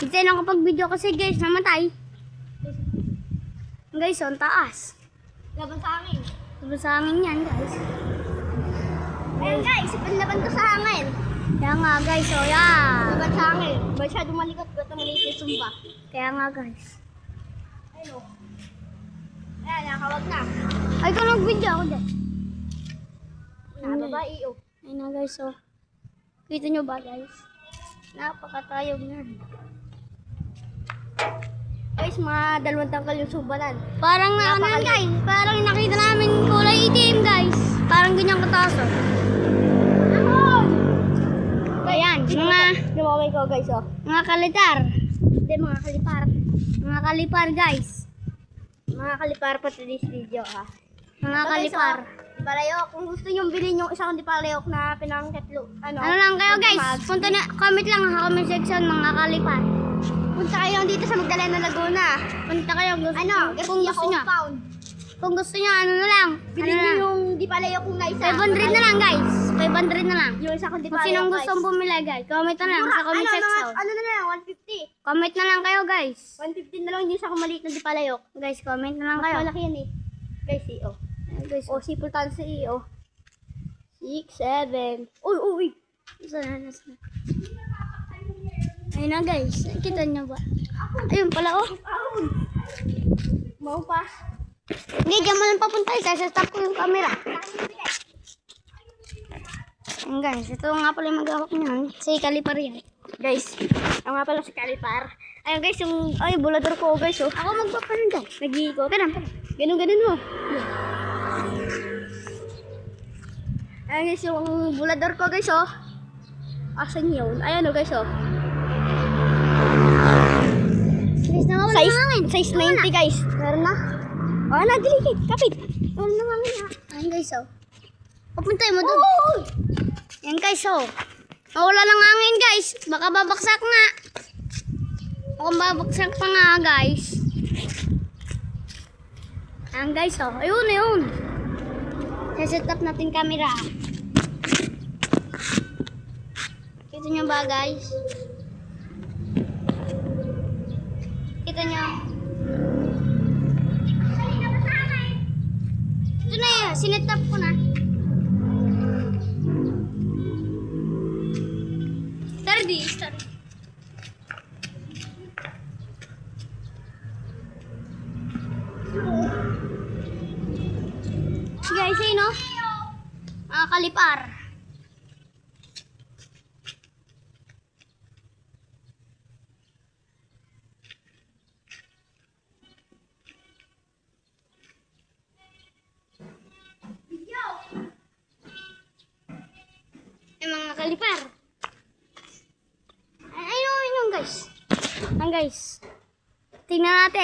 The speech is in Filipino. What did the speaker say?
Hintay lang kapag video kasi guys, namatay. Guys, ang taas. Laban sa amin. Laban sa amin yan guys. Ayan guys, laban to sa amin. Kaya nga guys, oh yeah. Laban sa amin. Masyado malikot ko ito maliit yung sumba. Kaya nga guys. Ayun o. Ayan, nakawag na. Ay, ikaw nag-video ako dyan. Nababae o. Ayun na guys, oh. Kita nyo ba guys? Napakatayog na. Guys, mga 2 tangkal yung sumbalan. Parang na ano yan, guys. Parang nakita namin kulay itim guys. Parang ganyan kataas oh. Ayan, Lumamay ko guys o. mga kalitar. Hindi, mga kalipar. Mga kalipar guys. Mga kalipar pa to this video ha. Mga kalipar. Dipalayok. Kung gusto nyo bilhin yung isang dipalayok na pinangkatlo. Ano lang kayo guys, punta na, comment lang sa comment section mga kalipar. Punta kayo dito sa Magdalena, Laguna. Punta kayo kung Kung gusto nyo. compound. Kung gusto nyo, ano na lang. Bilhin nyo yung dipalayok kung na isa. 500 na lang guys. 500 na lang. Yung isa kong Kung dipalayok sinong guys. gustong bumili guys, comment na lang sa comment section. Ano na lang, 150. Comment na lang kayo guys. 150 na lang yung isa kong maliit na dipalayok. Guys, comment na lang Mas kayo. malaki yan eh. Guys, iyo. Ayan, guys, O, sipultan sa iyo. 6, 7. Uy, uy, uy. Saan na. Ayun na guys, kita nyo ba? Ayun pala oh. Mau pa. Hindi, dyan mo lang papunta. Isa-stop ko yung camera. Ayun guys, ito nga pala yung mag-ahok niyan. Si kalipar yan. Guys, ang nga pala si Kalipar. Ayun guys, yung, ay, bulador ko guys oh. Ako magpapanan dyan. Nag-iikot. Ganun. Ganun mo. Ayun guys, yung bulador ko guys oh. Asan yun? Ayan oh guys oh. Guys, nawawala ng hangin. Size Nawawala. 90 guys. Meron na. Oh, nadilikit. Kapit. Nawala ng hangin ha. Ayun guys oh. Papuntay mo doon. Oh! Yan guys oh. Nawala ng hangin guys. Baka babaksak nga. Baka babaksak pa nga guys. Ayan guys oh. Ayun. Set up natin camera. Kita nyo ba guys? Kita nyo? Ito na yun. Sinet up ko na. Start. Guys, ayun o. Mga kalipar. Mga kalipar. Ayun guys. Guys. Tingnan natin.